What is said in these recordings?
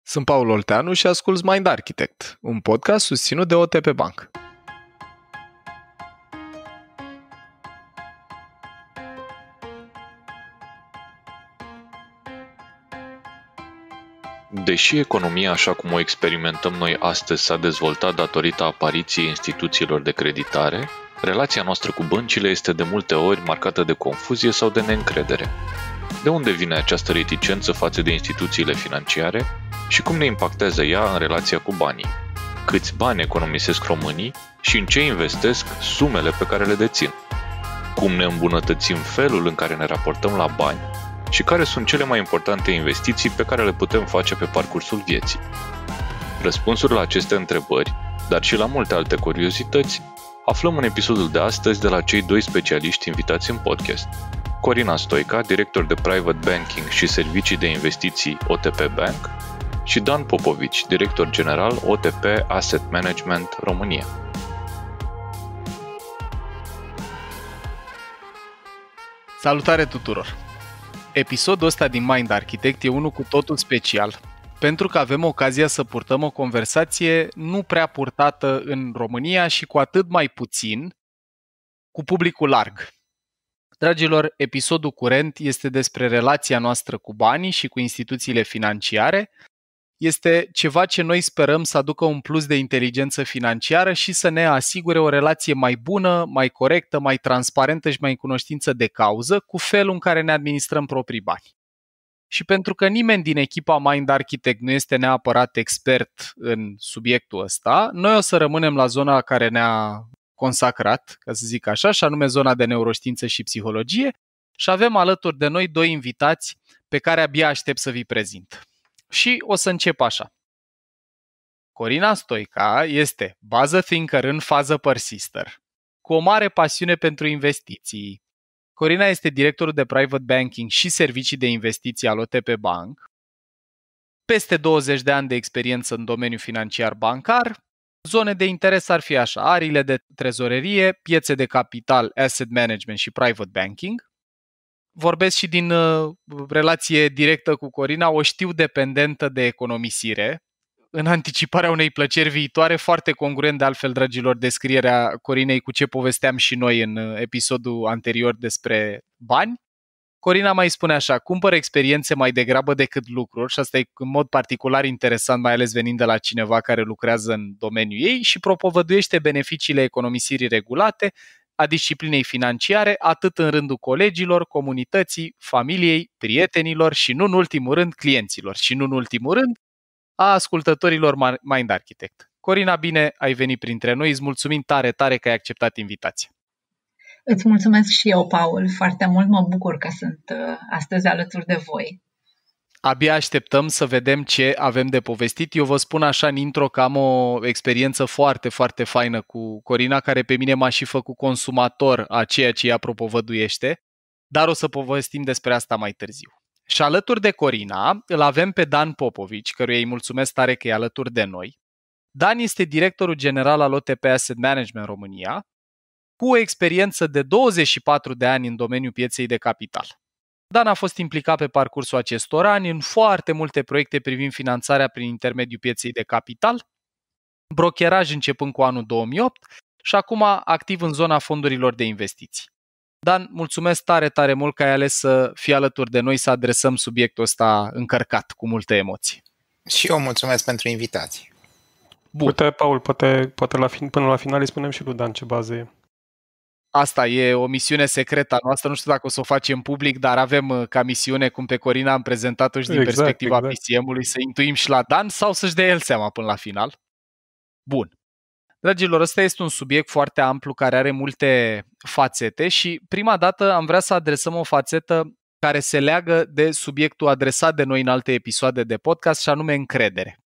Sunt Paul Olteanu și asculți Mind Architect, un podcast susținut de OTP Bank. Deși economia așa cum o experimentăm noi astăzi s-a dezvoltat datorită apariției instituțiilor de creditare, relația noastră cu băncile este de multe ori marcată de confuzie sau de neîncredere. De unde vine această reticență față de instituțiile financiare și cum ne impactează ea în relația cu banii? Câți bani economisesc românii și în ce investesc sumele pe care le dețin? Cum ne îmbunătățim felul în care ne raportăm la bani și care sunt cele mai importante investiții pe care le putem face pe parcursul vieții? Răspunsuri la aceste întrebări, dar și la multe alte curiozități, aflăm în episodul de astăzi de la cei doi specialiști invitați în podcast. Corina Stoica, director de Private Banking și Servicii de Investiții OTP Bank, și Dan Popovici, director general OTP Asset Management România. Salutare tuturor! Episodul ăsta din Mind Architect e unul cu totul special, pentru că avem ocazia să purtăm o conversație nu prea purtată în România și cu atât mai puțin cu publicul larg. Dragilor, episodul curent este despre relația noastră cu banii și cu instituțiile financiare. Este ceva ce noi sperăm să aducă un plus de inteligență financiară și să ne asigure o relație mai bună, mai corectă, mai transparentă și mai în cunoștință de cauză cu felul în care ne administrăm proprii bani. Și pentru că nimeni din echipa Mind Architect nu este neapărat expert în subiectul ăsta, noi o să rămânem la zona care ne-a consacrat, ca să zic așa, și anume zona de neuroștiință și psihologie, și avem alături de noi doi invitați pe care abia aștept să vi prezint. Și o să încep așa. Corina Stoica este bază thinker în fază persister, cu o mare pasiune pentru investiții. Corina este directorul de Private Banking și Servicii de Investiții al OTP Bank, peste 20 de ani de experiență în domeniul financiar bancar. Zone de interes ar fi așa: ariile de trezorerie, piețe de capital, asset management și private banking. Vorbesc și din relație directă cu Corina, o știu dependentă de economisire, în anticiparea unei plăceri viitoare, foarte congruent de altfel, dragilor, descrierea Corinei cu ce povesteam și noi în episodul anterior despre bani. Corina mai spune așa: cumpără experiențe mai degrabă decât lucruri, și asta e în mod particular interesant, mai ales venind de la cineva care lucrează în domeniul ei, și propovăduiește beneficiile economisirii regulate, a disciplinei financiare, atât în rândul colegilor, comunității, familiei, prietenilor și nu în ultimul rând clienților și nu în ultimul rând a ascultătorilor Mind Architect. Corina, bine ai venit printre noi, îți mulțumim tare, tare că ai acceptat invitația. Îți mulțumesc și eu, Paul, foarte mult, mă bucur că sunt astăzi alături de voi. Abia așteptăm să vedem ce avem de povestit. Eu vă spun așa în intro că am o experiență foarte, foarte faină cu Corina, care pe mine m-a și făcut consumator a ceea ce ea propovăduiește, dar o să povestim despre asta mai târziu. Și alături de Corina îl avem pe Dan Popovici, căruia îi mulțumesc tare că e alături de noi. Dan este directorul general al OTP Asset Management România, cu o experiență de 24 de ani în domeniul pieței de capital. Dan a fost implicat pe parcursul acestor ani în foarte multe proiecte privind finanțarea prin intermediul pieței de capital, brokeraj începând cu anul 2008 și acum activ în zona fondurilor de investiții. Dan, mulțumesc tare, tare mult că ai ales să fii alături de noi să adresăm subiectul ăsta încărcat cu multe emoții. Și eu mulțumesc pentru invitație. Bun. Uite, Paul, poate până la final îi spunem și lui Dan ce bază e. Asta e o misiune secretă a noastră, nu știu dacă o să o facem public, dar avem ca misiune, cum pe Corina am prezentat-o și din perspectiva PCM-ului, să intuim și la Dan sau să-și dea el seama până la final. Bun. Dragilor, ăsta este un subiect foarte amplu care are multe fațete și prima dată am vrea să adresăm o fațetă care se leagă de subiectul adresat de noi în alte episoade de podcast și anume încredere.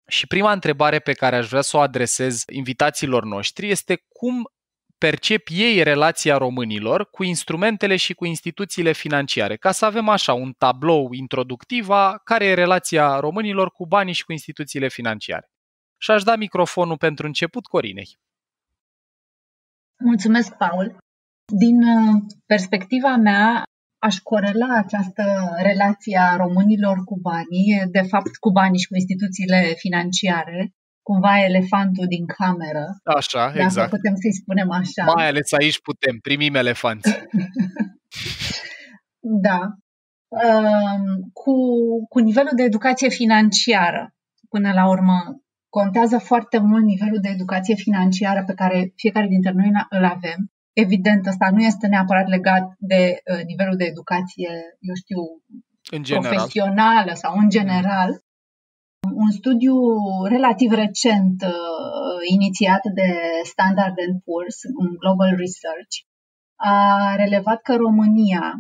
Și prima întrebare pe care aș vrea să o adresez invitațiilor noștri este cum percep ei relația românilor cu instrumentele și cu instituțiile financiare, ca să avem așa un tablou introductiv a care e relația românilor cu banii și cu instituțiile financiare. Și aș da microfonul pentru început Corinei. Mulțumesc, Paul. Din perspectiva mea, aș corela această relație a românilor cu banii, de fapt cu banii și cu instituțiile financiare, cumva elefantul din cameră. Așa, dacă exact. putem să-i spunem așa. Mai ales aici putem, primim elefanți. Da. Cu nivelul de educație financiară, până la urmă, contează foarte mult nivelul de educație financiară pe care fiecare dintre noi îl avem. Evident, ăsta nu este neapărat legat de nivelul de educație, eu știu, în general, profesională sau în general. Un studiu relativ recent inițiat de Standard & Poor's, un Global Research, a relevat că România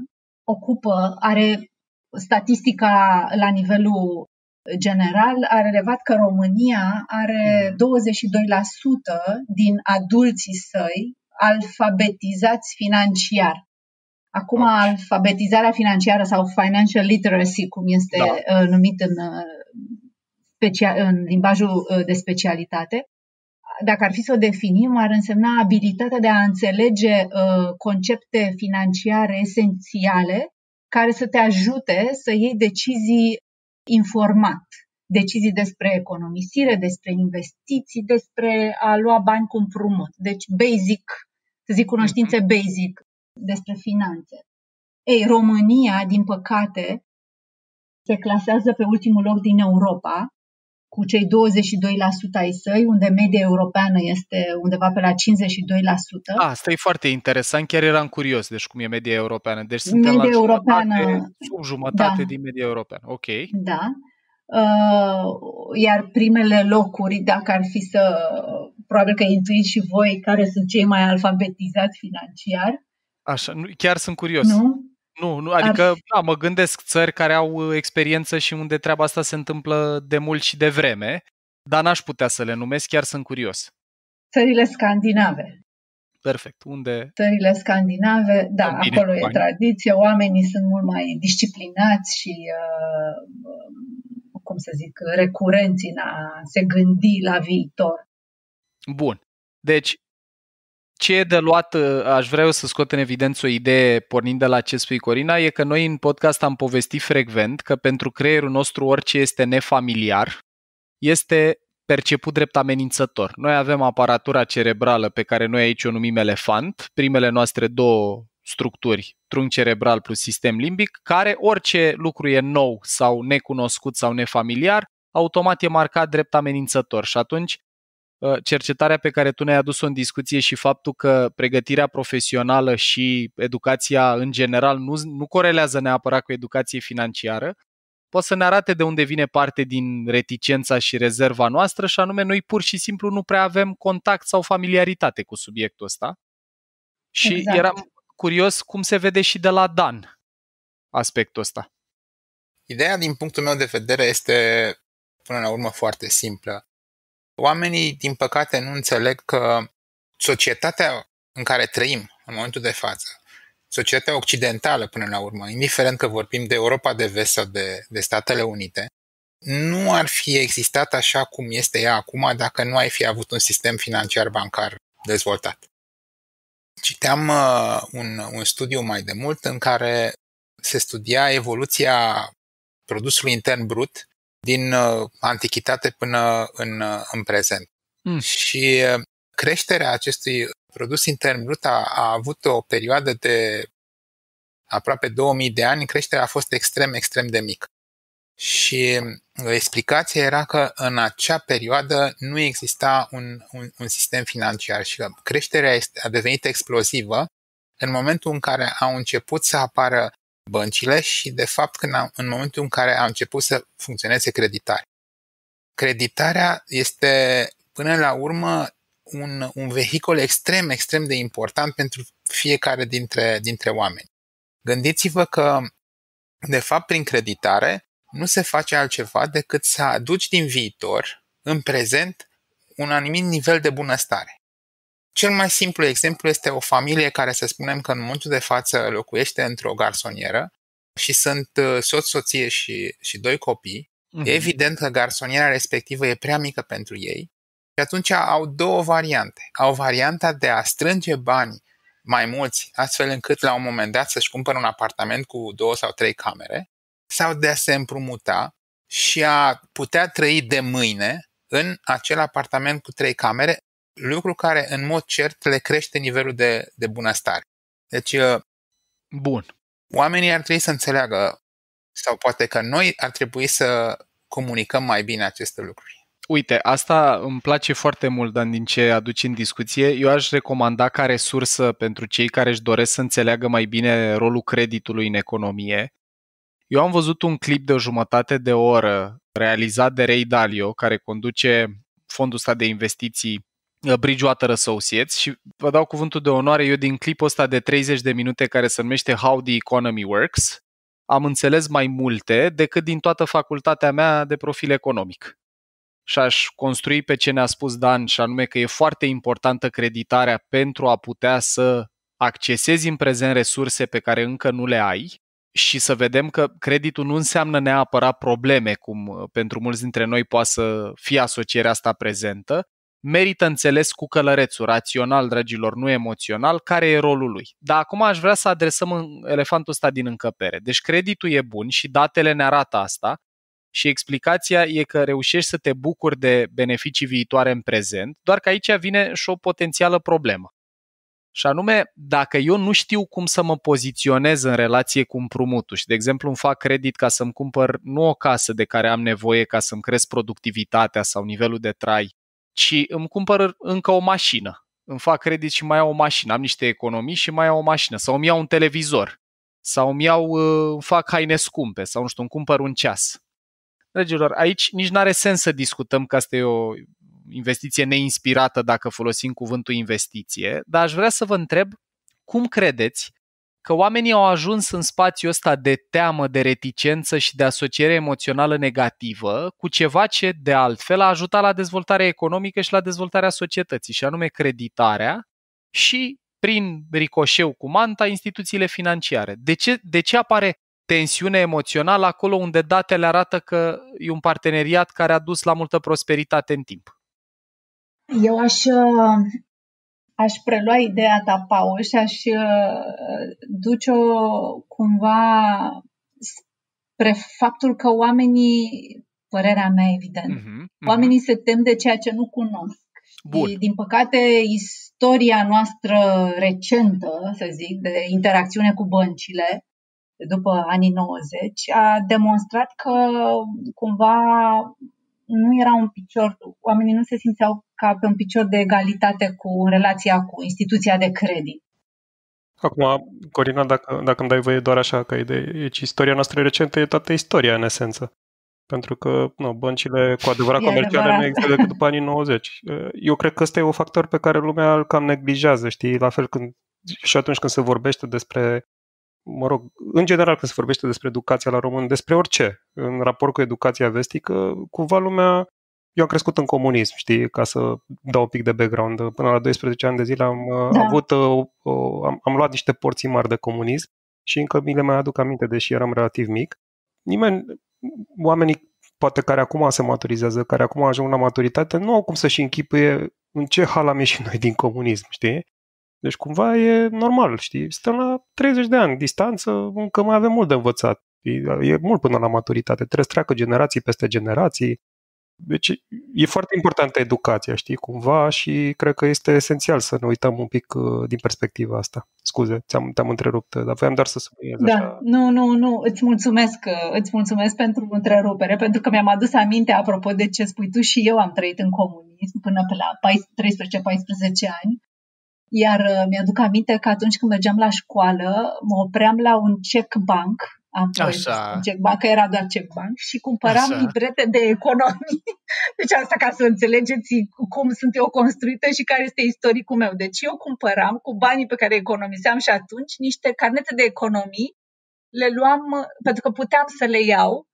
are statistica la nivelul general, a relevat că România are 22% din adulții săi alfabetizați financiar. Acum, alfabetizarea financiară sau financial literacy, cum este numit în limbajul de specialitate, dacă ar fi să o definim, ar însemna abilitatea de a înțelege concepte financiare esențiale care să te ajute să iei decizii informat. Decizii despre economisire, despre investiții, despre a lua bani cu împrumut. Deci basic, să zic cunoștințe basic despre finanțe. România, din păcate, se clasează pe ultimul loc din Europa, cu cei 22% ai săi, unde media europeană este undeva pe la 52%. Asta e foarte interesant, chiar eram curios, deci cum e media europeană. Deci suntem la sub jumătate din media europeană. Ok. Da. Iar primele locuri, dacă ar fi probabil că intuiți și voi care sunt cei mai alfabetizați financiar. Așa, chiar sunt curios. Nu, adică mă gândesc țări care au experiență și unde treaba asta se întâmplă de mult și de vreme, dar n-aș putea să le numesc, chiar sunt curios. Țările scandinave. Perfect. Unde? Țările scandinave, acolo e tradiție, oamenii sunt mult mai disciplinați și, recurenți în a se gândi la viitor. Bun. Deci, ce e de luat, aș vrea eu să scot în evidență o idee pornind de la ce spui, Corina, e că noi în podcast am povestit frecvent că pentru creierul nostru orice este nefamiliar este perceput drept amenințător. Noi avem aparatura cerebrală pe care noi aici o numim elefant, primele noastre două structuri, trunchi cerebral plus sistem limbic, care orice lucru e nou sau necunoscut sau nefamiliar, automat e marcat drept amenințător și atunci cercetarea pe care tu ne-ai adus-o în discuție și faptul că pregătirea profesională și educația în general nu corelează neapărat cu educație financiară, poate să ne arate de unde vine parte din reticența și rezerva noastră și anume noi pur și simplu nu prea avem contact sau familiaritate cu subiectul ăsta. Și eram curios cum se vede și de la Dan aspectul ăsta. Ideea din punctul meu de vedere este până la urmă foarte simplă. Oamenii, din păcate, nu înțeleg că societatea în care trăim în momentul de față, societatea occidentală până la urmă, indiferent că vorbim de Europa de Vest sau de Statele Unite, nu ar fi existat așa cum este ea acum dacă nu ai fi avut un sistem financiar bancar dezvoltat. Citeam un studiu mai de mult în care se studia evoluția produsului intern brut din antichitate până în prezent. Și creșterea acestui produs intern brut a avut o perioadă de aproape 2000 de ani, creșterea a fost extrem, extrem de mică. Și explicația era că în acea perioadă nu exista un sistem financiar și că creșterea a devenit explozivă în momentul în care au început să apară băncile și, de fapt, în momentul în care a început să funcționeze creditarea. Creditarea este, până la urmă, un vehicul extrem, extrem de important pentru fiecare dintre oameni. Gândiți-vă că, de fapt, prin creditare nu se face altceva decât să aduci din viitor, în prezent, un anumit nivel de bunăstare. Cel mai simplu exemplu este o familie care, să spunem că în momentul de față locuiește într-o garsonieră și sunt soț, soție și doi copii. E evident că garsoniera respectivă e prea mică pentru ei și atunci au două variante. Au varianta de a strânge bani mai mulți, astfel încât la un moment dat să-și cumpără un apartament cu 2 sau 3 camere sau de a se împrumuta și a putea trăi de mâine în acel apartament cu 3 camere, lucru care în mod cert le crește nivelul de bunăstare. Deci, Bun. oamenii ar trebui să înțeleagă, sau poate că noi ar trebui să comunicăm mai bine aceste lucruri. Uite, asta îmi place foarte mult, Dan, din ce aduci în discuție. Eu aș recomanda ca resursă pentru cei care își doresc să înțeleagă mai bine rolul creditului în economie. Eu am văzut un clip de o jumătate de oră realizat de Ray Dalio, care conduce fondul ăsta de investiții Bridgewater Associates, și vă dau cuvântul de onoare, eu din clipul ăsta de 30 de minute care se numește How the Economy Works, am înțeles mai multe decât din toată facultatea mea de profil economic. Și aș construi pe ce ne-a spus Dan, și anume că e foarte importantă creditarea pentru a putea să accesezi în prezent resurse pe care încă nu le ai și să vedem că creditul nu înseamnă neapărat probleme, cum pentru mulți dintre noi poate să fie asocierea asta prezentă. Merită înțeles cu călărețul, rațional, dragilor, nu emoțional, care e rolul lui. Dar acum aș vrea să adresăm elefantul ăsta din încăpere. Deci creditul e bun și datele ne arată asta și explicația e că reușești să te bucuri de beneficii viitoare în prezent, doar că aici vine și o potențială problemă. Și anume, dacă eu nu știu cum să mă poziționez în relație cu împrumutul și, de exemplu, îmi fac credit ca să-mi cumpăr nu o casă de care am nevoie ca să-mi cresc productivitatea sau nivelul de trai, ci îmi cumpăr încă o mașină. Îmi fac credit și mai iau o mașină, am niște economii și mai iau o mașină. Sau îmi iau un televizor, sau îmi fac haine scumpe, sau nu știu, îmi cumpăr un ceas. Dragilor, aici nici n-are sens să discutăm că asta e o investiție neinspirată dacă folosim cuvântul investiție, dar aș vrea să vă întreb cum credeți că oamenii au ajuns în spațiul ăsta de teamă, de reticență și de asociere emoțională negativă cu ceva ce, de altfel, a ajutat la dezvoltarea economică și la dezvoltarea societății, și anume creditarea și, prin ricoșeu cu manta, instituțiile financiare. De ce apare tensiune emoțională acolo unde datele arată că e un parteneriat care a dus la multă prosperitate în timp? Eu aș prelua ideea ta, Paul, și aș duce-o cumva spre faptul că oamenii, părerea mea evident, oamenii se tem de ceea ce nu cunosc. Bun. Și, din păcate, istoria noastră recentă, să zic, de interacțiune cu băncile, după anii 90, a demonstrat că cumva nu era un picior, oamenii nu se simțeau ca pe un picior de egalitate în relația cu instituția de credit. Acum, Corina, dacă îmi dai voie doar așa ca idee, deci istoria noastră recentă e toată istoria, în esență. Pentru că băncile cu adevărat comerciale nu există decât după anii 90. Eu cred că ăsta e un factor pe care lumea îl cam neglijează, știi? La fel și atunci când se vorbește despre, în general când se vorbește despre educația la român, despre orice, în raport cu educația vestică, cumva lumea. Eu am crescut în comunism, știi, ca să dau un pic de background. Până la 12 ani de zile am luat niște porții mari de comunism și încă mi le mai aduc aminte, deși eram relativ mic. Oamenii poate care acum se maturizează, care acum ajung la maturitate, nu au cum să-și închipuie în ce hal am ieșit noi din comunism, știi? Deci cumva e normal, știi? Stăm la 30 de ani distanță, încă mai avem mult de învățat. E mult până la maturitate, trebuie să treacă generații peste generații. Deci e foarte importantă educația, știi, cumva, și cred că este esențial să ne uităm un pic din perspectiva asta. Scuze, te-am întrerupt, dar voiam doar să subliniez așa. Nu, îți mulțumesc pentru întrerupere, pentru că mi-am adus aminte, apropo de ce spui tu, și eu am trăit în comunism până pe la 13-14 ani, iar mi-aduc aminte că atunci când mergeam la școală, mă opream la un check bank. Checkbank, era doar checkbank, și cumpăram librete de economii. Deci asta ca să înțelegeți cum sunt eu construită și care este istoricul meu. Deci eu cumpăram cu banii pe care economiseam și atunci niște carnete de economii, le luam pentru că puteam să le iau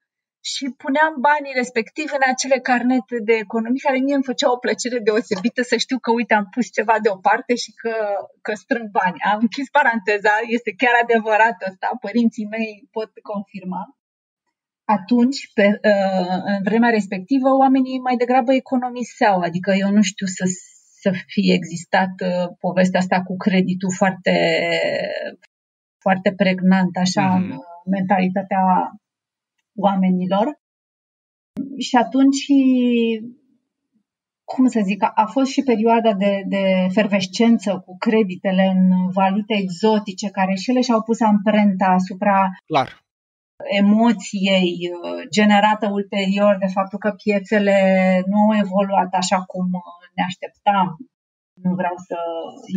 și puneam banii respectiv în acele carnete de economii care mie îmi făcea o plăcere deosebită să știu că, uite, am pus ceva deoparte și că strâng bani. Am închis paranteza, este chiar adevărat ăsta, părinții mei pot confirma. Atunci, în vremea respectivă, oamenii mai degrabă economiseau, adică eu nu știu, să să fie existat povestea asta cu creditul foarte, foarte pregnant așa în mentalitatea oamenilor. Și atunci, cum să zic, a fost și perioada de efervescență cu creditele în valute exotice, care și ele și-au pus amprenta asupra emoției generată ulterior de faptul că piețele nu au evoluat așa cum ne așteptam. Nu vreau să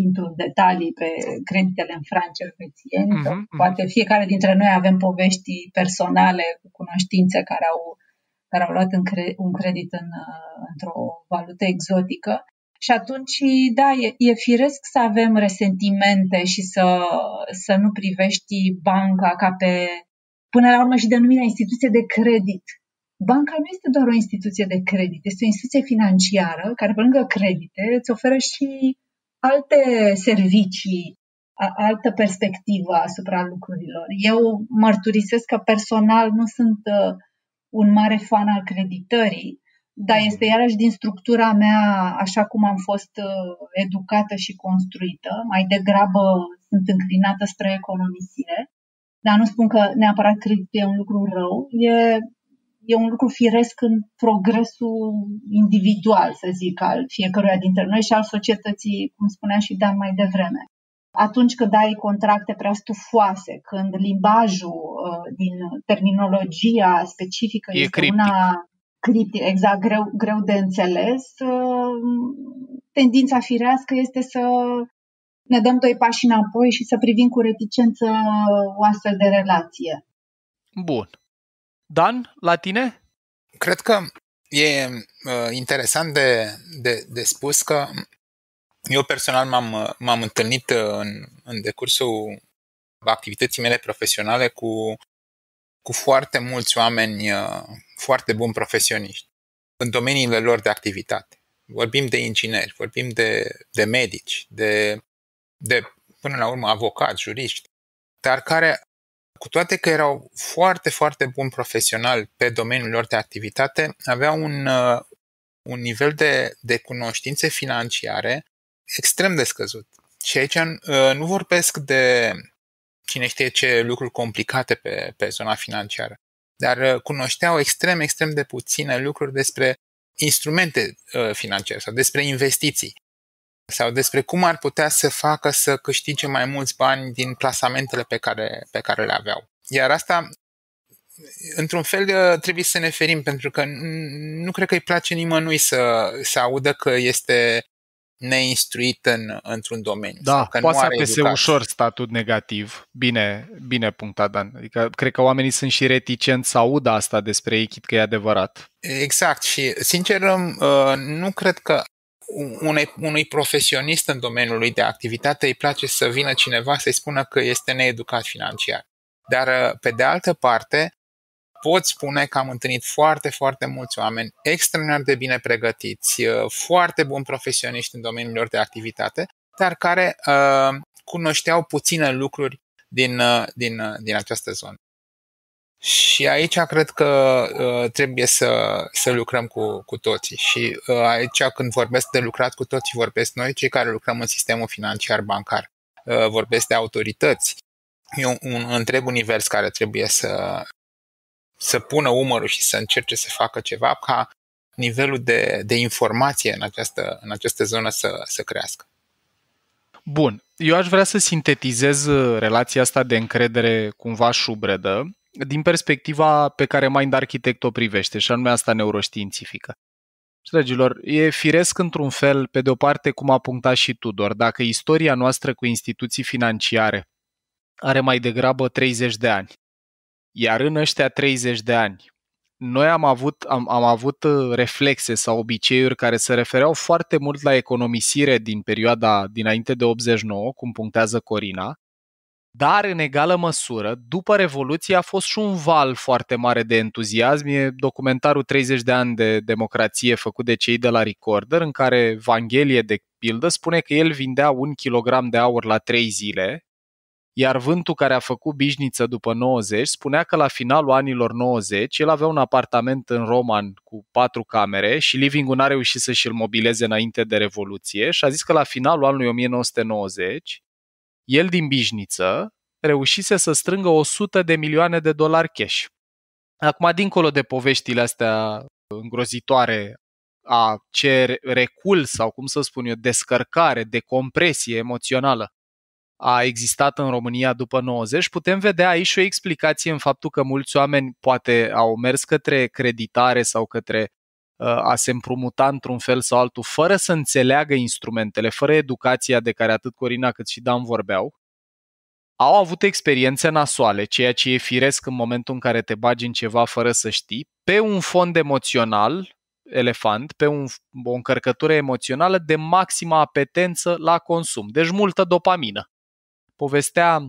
intru în detalii pe creditele în franci elvețieni, că poate fiecare dintre noi avem povești personale cu cunoștințe care au luat un credit într-o valută exotică. Și atunci, da, e firesc să avem resentimente și să nu privești banca ca pe, până la urmă, și denumirea instituție de credit. Banca nu este doar o instituție de credit, este o instituție financiară care, pe lângă credite, îți oferă și alte servicii, altă perspectivă asupra lucrurilor. Eu mărturisesc că personal nu sunt un mare fan al creditării, dar este iarăși din structura mea, așa cum am fost educată și construită. Mai degrabă sunt înclinată spre economisire, dar nu spun că neapărat creditul e un lucru rău, e un lucru firesc în progresul individual, să zic, al fiecăruia dintre noi și al societății, cum spunea și Dan mai devreme. Atunci când ai contracte prea stufoase, când limbajul din terminologia specifică este una criptică, exact, greu de înțeles, tendința firească este să ne dăm 2 pași înapoi și să privim cu reticență o astfel de relație. Bun. Dan, la tine? Cred că e interesant de spus că eu personal m-am întâlnit în decursul activității mele profesionale cu foarte mulți oameni foarte buni profesioniști în domeniile lor de activitate. Vorbim de ingineri, vorbim de medici, de până la urmă avocați, juriști, dar care, cu toate că erau foarte, foarte buni profesionali pe domeniul lor de activitate, aveau un nivel de cunoștințe financiare extrem de scăzut. Și aici nu vorbesc de cine știe ce lucruri complicate pe zona financiară, dar cunoșteau extrem, extrem de puține lucruri despre instrumente financiare sau despre investiții sau despre cum ar putea să facă să câștige mai mulți bani din plasamentele pe care le aveau. Iar asta, într-un fel, trebuie să ne ferim, pentru că nu cred că îi place nimănui să audă că este neinstruit într-un domeniu. Da, că poate nu să are apese ușor statut negativ. Bine punctat, Dan. Adică cred că oamenii sunt și reticenți să audă asta despre ei, chit că e adevărat. Exact. Și, sincer, nu cred că unui profesionist în domeniul lui de activitate îi place să vină cineva să-i spună că este needucat financiar. Dar, pe de altă parte, pot spune că am întâlnit foarte, foarte mulți oameni extraordinar de bine pregătiți, foarte buni profesioniști în domeniul lor de activitate, dar care cunoșteau puține lucruri din această zonă. Și aici cred că trebuie să lucrăm cu toții. Și aici, când vorbesc de lucrat cu toții, vorbesc noi, cei care lucrăm în sistemul financiar bancar. Vorbesc de autorități. E un întreg univers care trebuie să pună umărul și să încerce să facă ceva ca nivelul de informație în această zonă să crească. Bun. Eu aș vrea să sintetizez relația asta de încredere cumva șubredă din perspectiva pe care Mind Architect o privește, și anume asta neuroștiințifică. Dragilor, e firesc într-un fel, pe de-o parte, cum a punctat și Tudor, dacă istoria noastră cu instituții financiare are mai degrabă 30 de ani, iar în ăștia 30 de ani noi am avut reflexe sau obiceiuri care se refereau foarte mult la economisire din perioada dinainte de 89, cum punctează Corina, dar în egală măsură, după Revoluție a fost și un val foarte mare de entuziasm. E documentarul 30 de ani de democrație făcut de cei de la Recorder, în care Vanghelie, de pildă, spune că el vindea 1 kilogram de aur la 3 zile Iar Vântu, care a făcut Bișniță după 90, spunea că la finalul anilor 90 el avea un apartament în Roman cu 4 camere și living-ul n-a reușit să și-l mobileze înainte de Revoluție și a zis că la finalul anului 1990 el din Bișniță reușise să strângă 100 de milioane de dolari cash. Acum, dincolo de poveștile astea îngrozitoare a ce recul sau, cum să spun eu, descărcare, decompresie emoțională a existat în România după 90, putem vedea aici o explicație în faptul că mulți oameni poate au mers către creditare sau către a se împrumuta într-un fel sau altul, fără să înțeleagă instrumentele, fără educația de care atât Corina cât și Dan vorbeau, au avut experiențe nasoale, ceea ce e firesc în momentul în care te bagi în ceva fără să știi, pe un fond emoțional, elefant, pe o încărcătură emoțională de maximă apetență la consum, deci multă dopamină. Povestea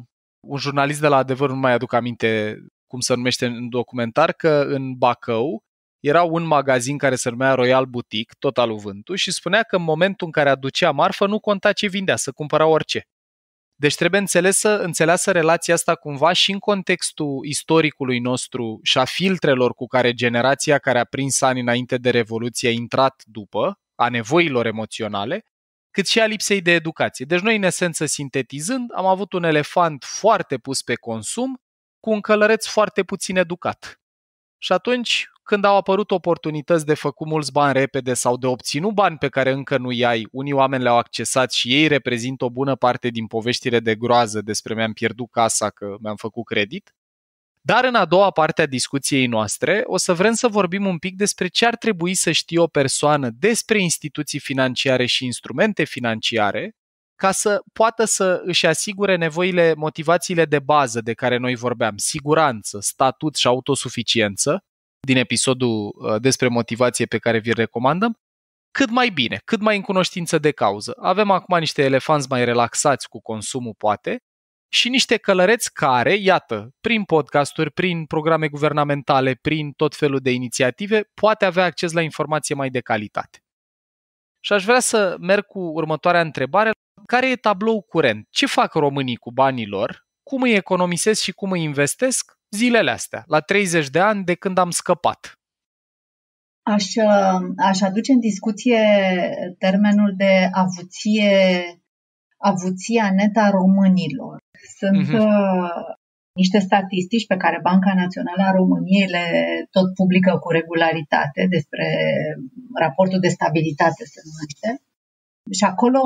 un jurnalist de la Adevăr, nu mai aduc aminte cum se numește în documentar, că în Bacău era un magazin care se numea Royal Boutique, tot al lui Vântu, și spunea că în momentul în care aducea marfă nu conta ce vindea, să cumpăra orice. Deci trebuie înțeleasă relația asta cumva și în contextul istoricului nostru și a filtrelor cu care generația care a prins ani înainte de Revoluție a intrat după, a nevoilor emoționale, cât și a lipsei de educație. Deci noi, în esență, sintetizând, am avut un elefant foarte pus pe consum cu un călăreț foarte puțin educat. Și atunci, când au apărut oportunități de făcut mulți bani repede sau de obținut bani pe care încă nu-i ai, unii oameni le-au accesat și ei reprezintă o bună parte din poveștile de groază despre mi-am pierdut casa că mi-am făcut credit. Dar în a doua parte a discuției noastre o să vrem să vorbim un pic despre ce ar trebui să știe o persoană despre instituții financiare și instrumente financiare ca să poată să își asigure nevoile, motivațiile de bază de care noi vorbeam, siguranță, statut și autosuficiență, din episodul despre motivație pe care vi-l recomandăm, cât mai bine, cât mai în cunoștință de cauză. Avem acum niște elefanți mai relaxați cu consumul, poate, și niște călăreți care, iată, prin podcasturi, prin programe guvernamentale, prin tot felul de inițiative, poate avea acces la informație mai de calitate. Și aș vrea să merg cu următoarea întrebare. Care e tabloul curent? Ce fac românii cu banii lor? Cum îi economisesc și cum îi investesc zilele astea, la 30 de ani de când am scăpat? Aș aduce în discuție termenul de avuția netă a românilor. Sunt niște statistici pe care Banca Națională a României le tot publică cu regularitate despre raportul de stabilitate, se numește. Și acolo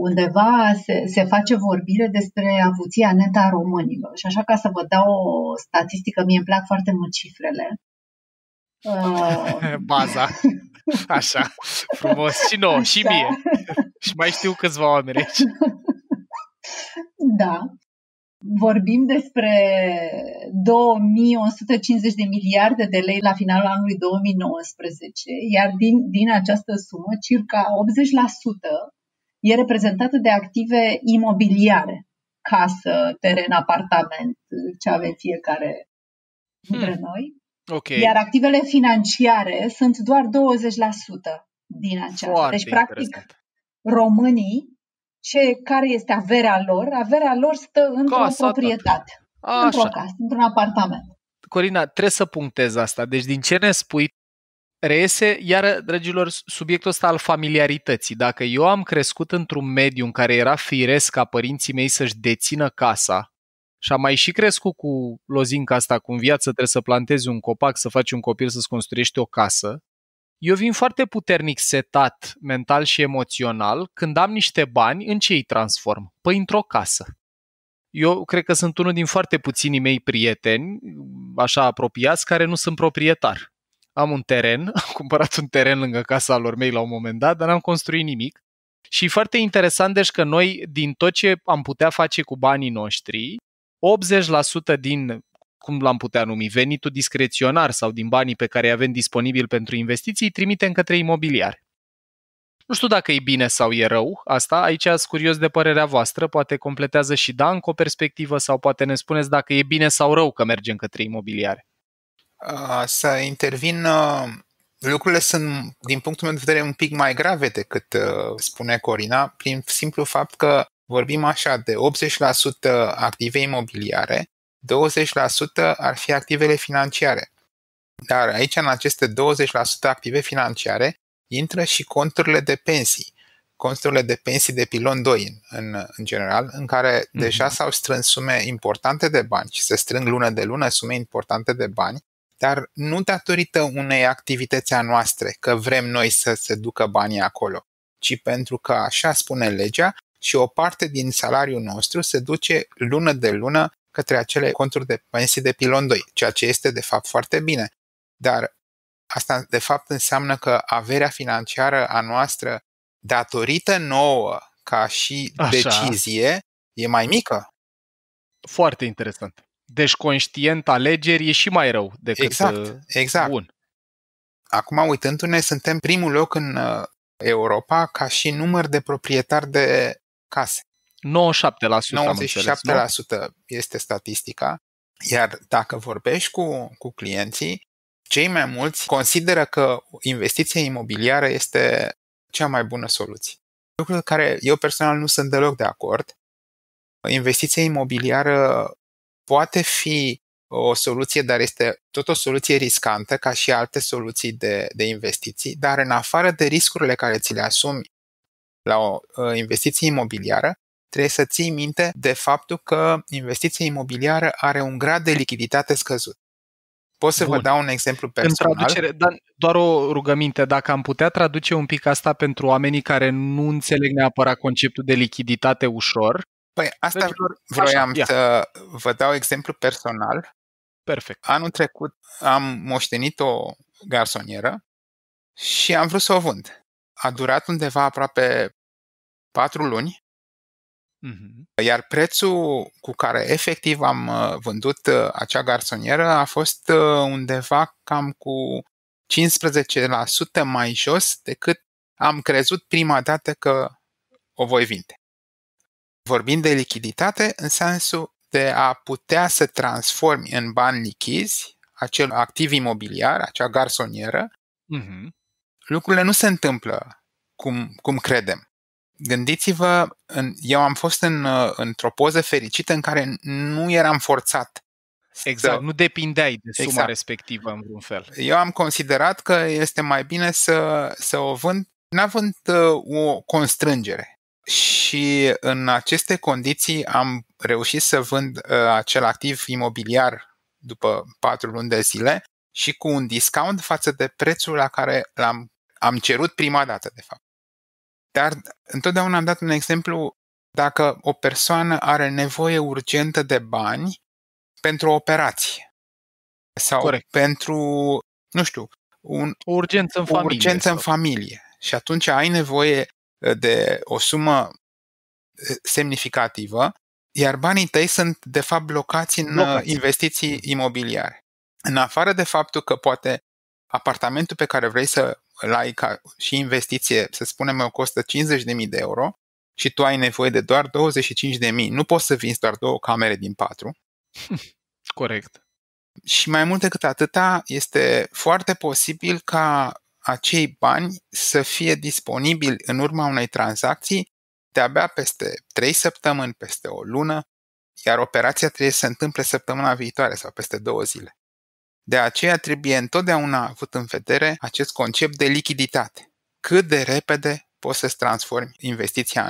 undeva se face vorbire despre avuția netă a românilor. Și așa, ca să vă dau o statistică, mie îmi plac foarte mult cifrele. Baza. Așa, frumos. Și nouă, și mie. Și mai știu câțiva oameni aici. Da. Vorbim despre 2150 de miliarde de lei la finalul anului 2019, iar din această sumă, circa 80% e reprezentată de active imobiliare, casă, teren, apartament, ce avem fiecare dintre noi. Okay. Iar activele financiare sunt doar 20% din aceasta. Foarte deci, practic, interesant. Românii, care este averea lor? Averea lor stă într-o proprietate, într-o casă, într-un apartament. Corina, trebuie să punctez asta. Deci din ce ne spui, reiese, iar, dragilor, subiectul ăsta al familiarității. Dacă eu am crescut într-un mediu în care era firesc ca părinții mei să-și dețină casa și am mai și crescut cu lozinca asta, cu în viață trebuie să plantezi un copac, să faci un copil, să-ți construiești o casă, eu vin foarte puternic setat mental și emoțional când am niște bani, în ce îi transform? Păi într-o casă. Eu cred că sunt unul din foarte puținii mei prieteni, așa apropiați, care nu sunt proprietar. Am un teren, am cumpărat un teren lângă casa lor mei la un moment dat, dar n-am construit nimic. Și e foarte interesant, deci, că noi, din tot ce am putea face cu banii noștri, 80% din, cum l-am putea numi, venitul discreționar sau din banii pe care îi avem disponibil pentru investiții, trimitem către imobiliare. Nu știu dacă e bine sau e rău asta, aici sunt curios de părerea voastră, poate completează și Dan cu o perspectivă sau poate ne spuneți dacă e bine sau rău că mergem către imobiliare. Să intervin, lucrurile sunt, din punctul meu de vedere, un pic mai grave decât spune Corina, prin simplu fapt că vorbim așa de 80% active imobiliare, 20% ar fi activele financiare. Dar aici, în aceste 20% active financiare, intră și conturile de pensii. Conturile de pensii de pilon 2, în general, în care deja s-au strâns sume importante de bani și se strâng lună de lună sume importante de bani, dar nu datorită unei activități a noastre, că vrem noi să se ducă banii acolo, ci pentru că așa spune legea și o parte din salariul nostru se duce lună de lună către acele conturi de pensii de pilon 2, ceea ce este de fapt foarte bine. Dar asta de fapt înseamnă că averea financiară a noastră, datorită nouă ca și decizie, e mai mică. Foarte interesant. Deci conștient alegeri e și mai rău decât exact. bun. Acum, uitându-ne, suntem primul loc în Europa ca și număr de proprietari de case. 97% am înțeles, 97% este statistica. Iar dacă vorbești cu clienții, cei mai mulți consideră că investiția imobiliară este cea mai bună soluție. Lucruri care eu personal nu sunt deloc de acord. Investiția imobiliară poate fi o soluție, dar este tot o soluție riscantă, ca și alte soluții de investiții, dar în afară de riscurile care ți le asumi la o investiție imobiliară, trebuie să ții minte de faptul că investiția imobiliară are un grad de lichiditate scăzut. Pot să vă dau un exemplu personal. În traducere, dar doar o rugăminte, dacă am putea traduce un pic asta pentru oamenii care nu înțeleg neapărat conceptul de lichiditate ușor. Păi asta vroiam să vă dau exemplu personal. Perfect. Anul trecut am moștenit o garsonieră și am vrut să o vând. A durat undeva aproape 4 luni, iar prețul cu care efectiv am vândut acea garsonieră a fost undeva cam cu 15% mai jos decât am crezut prima dată că o voi vinde. Vorbind de lichiditate în sensul de a putea să transformi în bani lichizi acel activ imobiliar, acea garsonieră, lucrurile nu se întâmplă cum credem. Gândiți-vă, eu am fost într-o poză fericită în care nu eram forțat. Exact, nu depindeai de suma respectivă în vreun fel. Eu am considerat că este mai bine să o vând, n-având o constrângere. Și în aceste condiții am reușit să vând acel activ imobiliar după 4 luni de zile și cu un discount față de prețul la care am cerut prima dată, de fapt. Dar întotdeauna am dat un exemplu, dacă o persoană are nevoie urgentă de bani pentru o operație sau pentru, nu știu, o urgență în familie și atunci ai nevoie de o sumă semnificativă, iar banii tăi sunt de fapt blocați în investiții imobiliare. În afară de faptul că poate apartamentul pe care vrei să îl ai ca și investiție, să spunem, o costă 50.000 de euro și tu ai nevoie de doar 25.000, nu poți să vinzi doar 2 camere din 4. Corect. Și mai mult decât atâta, este foarte posibil ca acei bani să fie disponibili în urma unei tranzacții de-abia peste 3 săptămâni, peste o lună, iar operația trebuie să se întâmple săptămâna viitoare sau peste 2 zile. De aceea trebuie întotdeauna avut în vedere acest concept de lichiditate. Cât de repede poți să-ți transformi investiția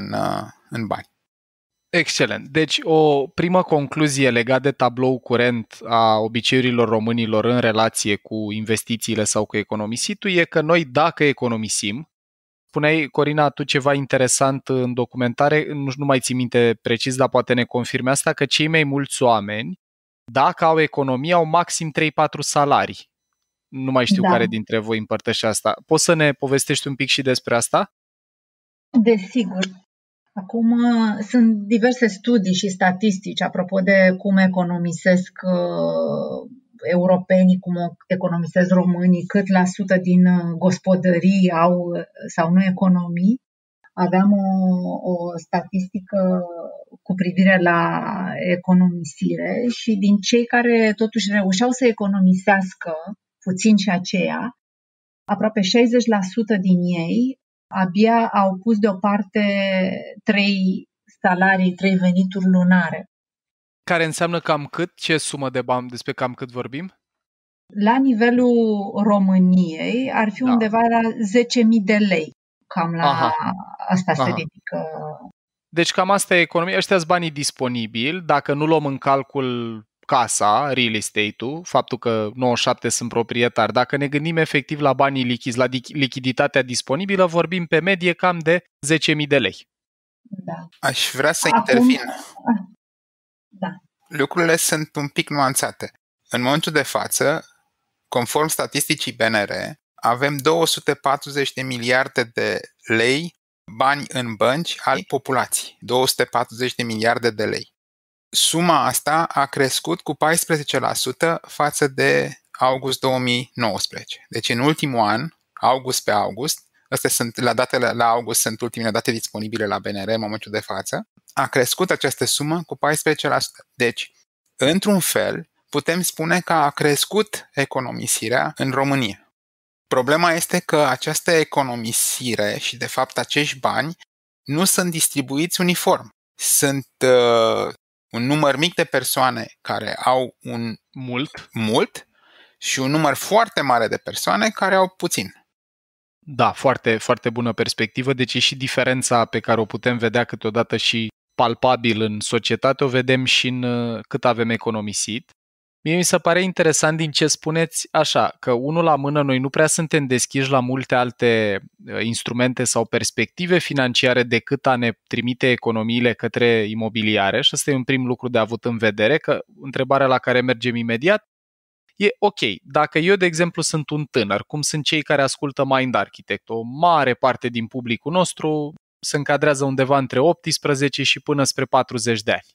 în bani. Excelent. Deci o primă concluzie legată de tablou curent a obiceiurilor românilor în relație cu investițiile sau cu economisitul e că noi, dacă economisim, spuneai, Corina, tu ceva interesant în documentare, nu mai țin minte precis, dar poate ne confirme asta, că cei mai mulți oameni, dacă au economie, au maxim 3-4 salarii. Nu mai știu care dintre voi împărtășește asta. Poți să ne povestești un pic și despre asta? Desigur. Acum sunt diverse studii și statistici apropo de cum economisesc europenii, cum economisesc românii, cât la sută din gospodării au sau nu economii. Aveam o statistică cu privire la economisire și din cei care totuși reușeau să economisească puțin și aceea, aproape 60% din ei abia au pus deoparte 3 salarii, 3 venituri lunare. Care înseamnă cam cât? Ce sumă de bani, despre cam cât vorbim? La nivelul României ar fi undeva la 10.000 de lei. Cam la asta se ridică. Deci cam asta e economia. Ăștia sunt banii disponibili. Dacă nu luăm în calcul casa, real estate-ul, faptul că 97 sunt proprietari, dacă ne gândim efectiv la banii lichizi, la lichiditatea disponibilă, vorbim pe medie cam de 10.000 de lei. Da. Aș vrea să intervin. Da. Lucrurile sunt un pic nuanțate. În momentul de față, conform statisticii BNR, avem 240 de miliarde de lei bani în bănci al populației. 240 de miliarde de lei. Suma asta a crescut cu 14% față de august 2019. Deci în ultimul an, august pe august, astea sunt datele la august, sunt ultimele date disponibile la BNR în momentul de față, a crescut această sumă cu 14%. Deci, într-un fel, putem spune că a crescut economisirea în România. Problema este că această economisire și, de fapt, acești bani nu sunt distribuiți uniform. Sunt un număr mic de persoane care au mult și un număr foarte mare de persoane care au puțin. Da, foarte, foarte bună perspectivă. Deci e și diferența pe care o putem vedea câteodată și palpabil în societate, o vedem și în cât avem economisit. Mie mi se pare interesant din ce spuneți așa, că unul la mână noi nu prea suntem deschiși la multe alte instrumente sau perspective financiare decât a ne trimite economiile către imobiliare și ăsta e un prim lucru de avut în vedere, că întrebarea la care mergem imediat e ok, dacă eu de exemplu sunt un tânăr, cum sunt cei care ascultă Mind Architect, o mare parte din publicul nostru se încadrează undeva între 18 și până spre 40 de ani.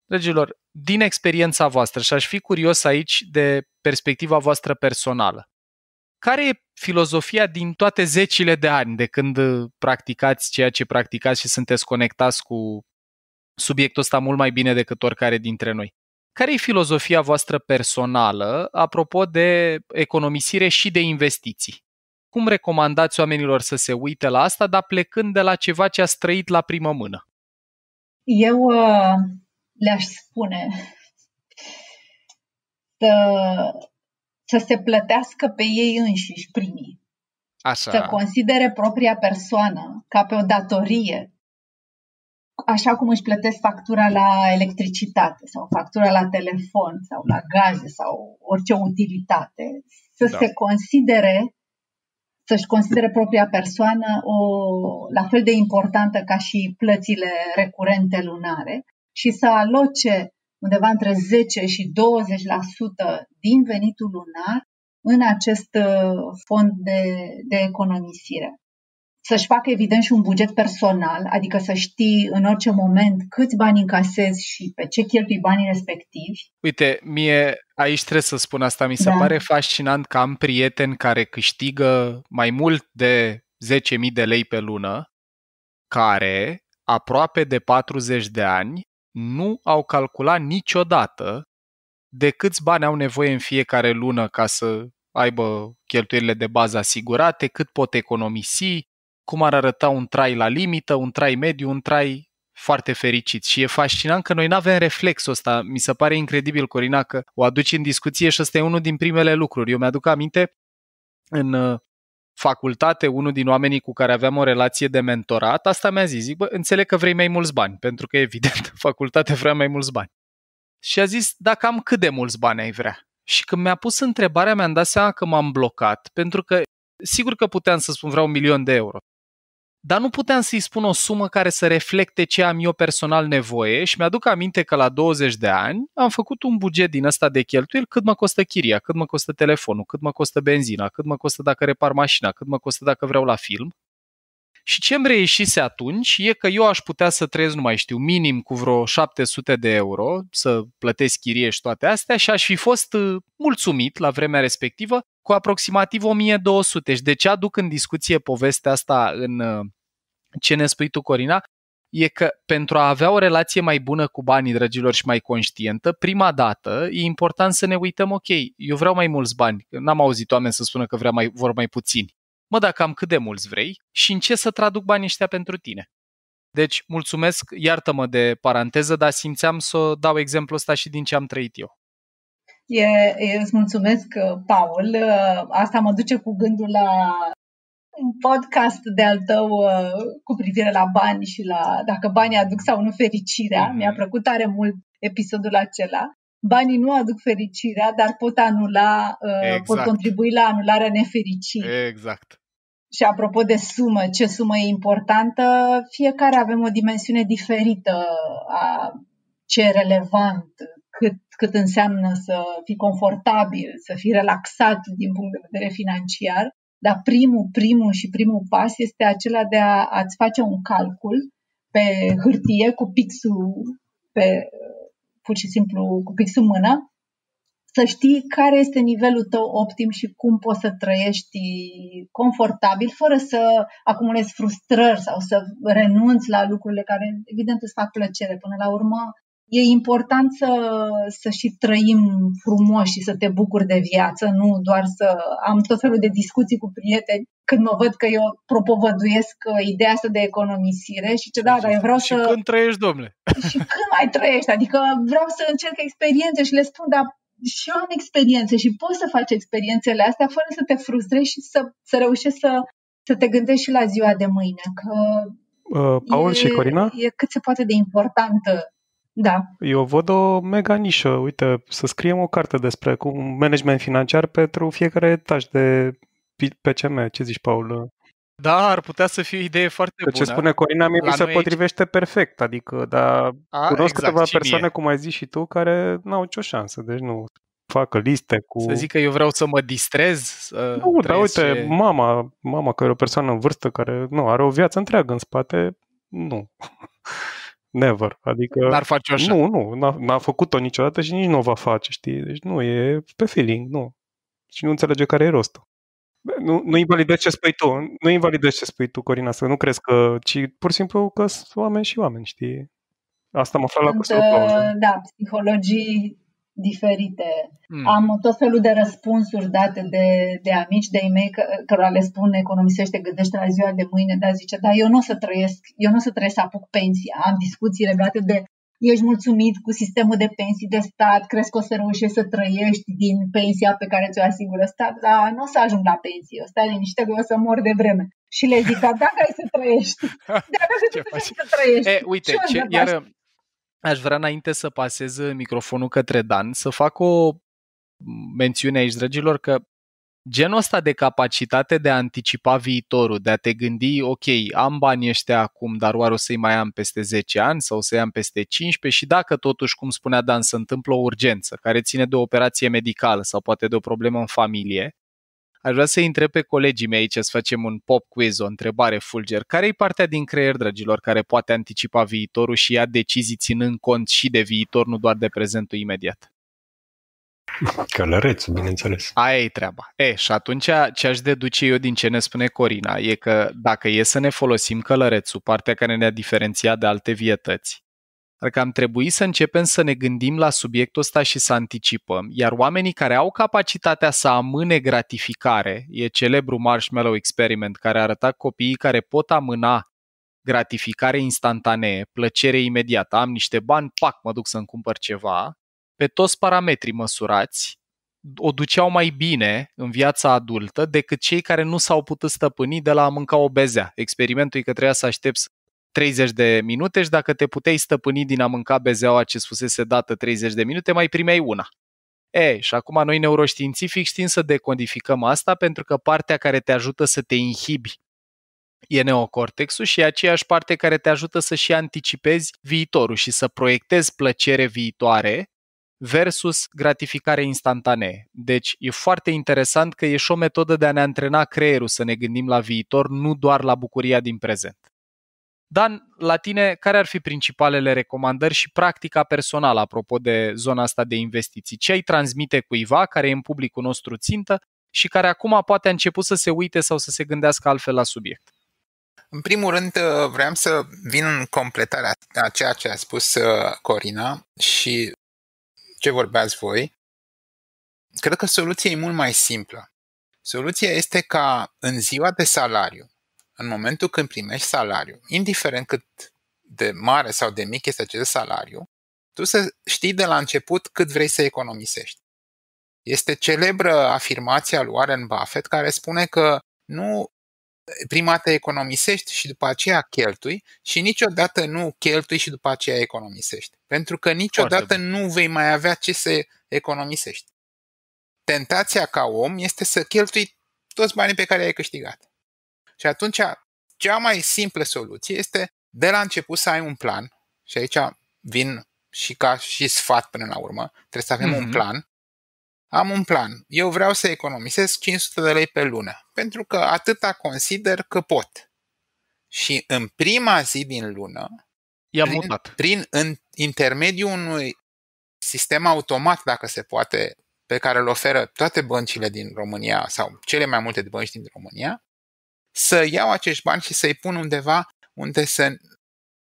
Dragilor, din experiența voastră, și aș fi curios aici de perspectiva voastră personală, care e filozofia din toate zecile de ani de când practicați ceea ce practicați și sunteți conectați cu subiectul ăsta mult mai bine decât oricare dintre noi? Care e filozofia voastră personală apropo de economisire și de investiții? Cum recomandați oamenilor să se uite la asta, dar plecând de la ceva ce ați trăit la primă mână? Eu le-aș spune să se plătească pe ei înșiși primii. Așa. Să considere propria persoană ca pe o datorie, așa cum își plătesc factura la electricitate sau factura la telefon sau la gaze sau orice utilitate. Să-și considere propria persoană la fel de importantă ca și plățile recurente lunare și să aloce undeva între 10 și 20% din venitul lunar în acest fond de economisire. Să-și facă evident și un buget personal, adică să știi în orice moment câți bani încasezi și pe ce cheltui banii respectivi. Uite, mie aici trebuie să spun asta, mi se pare fascinant că am prieteni care câștigă mai mult de 10.000 de lei pe lună, care aproape de 40 de ani nu au calculat niciodată de câți bani au nevoie în fiecare lună ca să aibă cheltuielile de bază asigurate, cât pot economisi, cum ar arăta un trai la limită, un trai mediu, un trai foarte fericit. Și e fascinant că noi nu avem reflexul ăsta. Mi se pare incredibil, Corina, că o aduci în discuție și ăsta e unul din primele lucruri. Eu mi-aduc aminte, în facultate, unul din oamenii cu care aveam o relație de mentorat, asta mi-a zis, zic, înțeleg că vrei mai mulți bani, pentru că evident, facultatea vrea mai mulți bani. Și a zis, da, cam cât de mulți bani ai vrea? Și când mi-a pus întrebarea, mi-am dat seama că m-am blocat, pentru că sigur că puteam să spun vreau 1.000.000 de euro, dar nu puteam să-i spun o sumă care să reflecte ce am eu personal nevoie și mi-aduc aminte că la 20 de ani am făcut un buget din ăsta de cheltuieli, cât mă costă chiria, cât mă costă telefonul, cât mă costă benzina, cât mă costă dacă repar mașina, cât mă costă dacă vreau la film. Și ce-mi reieșise atunci e că eu aș putea să trăiesc, nu mai știu, minim cu vreo 700 de euro, să plătesc chirie și toate astea și aș fi fost mulțumit la vremea respectivă cu aproximativ 1.200. Și de ce aduc în discuție povestea asta în ce ne spui tu, Corina, e că pentru a avea o relație mai bună cu banii, dragilor, și mai conștientă, prima dată e important să ne uităm, ok, eu vreau mai mulți bani, n-am auzit oameni să spună că vor mai puțini. Mă, dacă am cât de mulți vrei și în ce să traduc banii ăștia pentru tine. Deci, mulțumesc, iartă-mă de paranteză, dar simțeam să dau exemplul ăsta și din ce am trăit eu. Îți mulțumesc, Paul. Asta mă duce cu gândul la un podcast de-al tău cu privire la bani și la dacă banii aduc sau nu fericirea. Mi-a plăcut tare mult episodul acela. Banii nu aduc fericirea, dar pot anula, pot contribui la anularea nefericirii. Exact. Și apropo de sumă, ce sumă e importantă, fiecare avem o dimensiune diferită a ce e relevant, cât înseamnă să fii confortabil, să fii relaxat din punct de vedere financiar, dar primul pas este acela de a-ți face un calcul pe hârtie cu pixul, pur și simplu cu pixul în mână, să știi care este nivelul tău optim și cum poți să trăiești confortabil, fără să acumulezi frustrări sau să renunți la lucrurile care, evident, îți fac plăcere. Până la urmă, e important să și trăim frumos și să te bucuri de viață, nu doar să am tot felul de discuții cu prieteni când mă văd că eu propovăduiesc ideea asta de economisire și ce dar eu vreau și când trăiești, domnule? Și când mai trăiești? Adică vreau să încerc experiențe și le spun, dar și eu am experiențe și poți să faci experiențele astea fără să te frustrezi și să reușești să te gândești și la ziua de mâine. Că Paul și Corina? E cât se poate de importantă. Da. Eu văd o mega nișă, uite, să scriem o carte despre management financiar pentru fiecare etaj de PCM. Ce zici, Paul? Da, ar putea să fie o idee foarte bună. Ce spune Corina mi se potrivește perfect, adică, dar cunosc câteva persoane, cum ai zis și tu, care n-au nicio șansă, deci nu facă liste cu... Să zic că eu vreau să mă distrez. Nu, dar uite, mama care e o persoană în vârstă, care are o viață întreagă în spate, nu. Never, adică... N-ar face așa. Nu, n-a făcut-o niciodată și nici nu o va face, știi? Deci nu, e pe feeling, nu. Și nu înțelege care e rostul. Nu invalidezi ce spui tu. Nu invalidezi ce spui tu, Corina, să nu crezi că... Ci pur și simplu că sunt oameni și oameni, știi? Asta mă aflat la cursul Paul. Da, psihologii diferite. Am tot felul de răspunsuri date de amici de-ai mei cărora le spun economisește, gândește la ziua de mâine, dar zice, da, eu nu o să trăiesc să apuc pensia. Am discuții legate de ești mulțumit cu sistemul de pensii de stat, crezi că o să reușești să trăiești din pensia pe care ți-o asigură stat, dar nu o să ajung la pensie, o stai liniște că o să mor de vreme. Și le zic, dar dacă ai să trăiești, să trăiești. Uite, iar aș vrea înainte să pasez microfonul către Dan, să fac o mențiune aici, dragilor, că genul ăsta de capacitate de a anticipa viitorul, de a te gândi, ok, am banii ăștia acum, dar oare o să-i mai am peste 10 ani sau o să-i am peste 15 și dacă totuși, cum spunea Dan, se întâmplă o urgență care ține de o operație medicală sau poate de o problemă în familie, aș vrea să-i întreb pe colegii mei aici, să facem un pop quiz, o întrebare fulger. Care e partea din creier, dragilor, care poate anticipa viitorul și ia decizii ținând cont și de viitor, nu doar de prezentul imediat? Călărețul, bineînțeles. Aia e treaba. Și atunci ce aș deduce eu din ce ne spune Corina e că dacă e să ne folosim călărețul, partea care ne-a diferențiat de alte vietăți, adică am trebuit să începem să ne gândim la subiectul ăsta și să anticipăm, iar oamenii care au capacitatea să amâne gratificare, e celebrul Marshmallow Experiment care a arătat copiii care pot amâna gratificare instantanee, plăcere imediată, am niște bani, mă duc să-mi cumpăr ceva, pe toți parametrii măsurați, o duceau mai bine în viața adultă decât cei care nu s-au putut stăpâni de la a mânca o bezea. Experimentul e că trebuia să aștepți 30 de minute și dacă te puteai stăpâni din a mânca bezeaua ce spusese dată 30 de minute, mai primeai una. Și acum noi neuroștiințific știm să decodificăm asta pentru că partea care te ajută să te inhibi e neocortexul și e aceeași parte care te ajută să și anticipezi viitorul și să proiectezi plăcere viitoare versus gratificare instantanee. Deci e foarte interesant că e și o metodă de a ne antrena creierul să ne gândim la viitor, nu doar la bucuria din prezent. Dan, la tine, care ar fi principalele recomandări și practica personală apropo de zona asta de investiții? Ce ai transmite cuiva care e în publicul nostru țintă și care acum poate a început să se uite sau să se gândească altfel la subiect? În primul rând, vreau să vin în completarea a ceea ce a spus Corina și ce vorbeați voi. Cred că soluția e mult mai simplă. Soluția este ca în ziua de salariu, în momentul când primești salariu, indiferent cât de mare sau de mic este acest salariu, tu să știi de la început cât vrei să economisești. Este celebră afirmația lui Warren Buffett care spune că nu prima dată economisești și după aceea cheltui și niciodată nu cheltui și după aceea economisești. Pentru că niciodată nu vei mai avea ce să economisești. Tentația ca om este să cheltui toți banii pe care i-ai câștigat. Și atunci cea mai simplă soluție este de la început să ai un plan, și aici vin și ca și sfat până la urmă, trebuie să avem un plan. Am un plan. Eu vreau să economisesc 500 de lei pe lună, pentru că atâta consider că pot. Și în prima zi din lună, prin intermediul unui sistem automat, dacă se poate, pe care îl oferă toate băncile din România sau cele mai multe bănci din România, să iau acești bani și să-i pun undeva unde să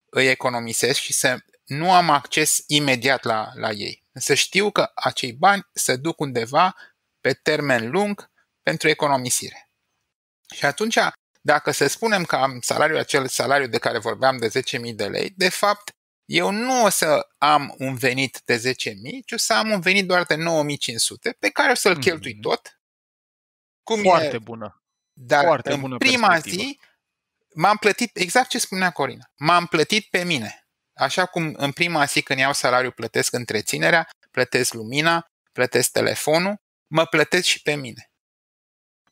îi economisesc și să nu am acces imediat la ei. Să știu că acei bani se duc undeva pe termen lung pentru economisire. Și atunci, dacă să spunem că am acel salariu de care vorbeam de 10.000 de lei, de fapt, eu nu o să am un venit de 10.000, ci o să am un venit doar de 9.500, pe care o să-l cheltui tot. Foarte bună. Dar foarte în bună prima zi m-am plătit, exact ce spunea Corina, m-am plătit pe mine. Așa cum în prima zi când iau salariu plătesc întreținerea, plătesc lumina, plătesc telefonul, mă plătesc și pe mine.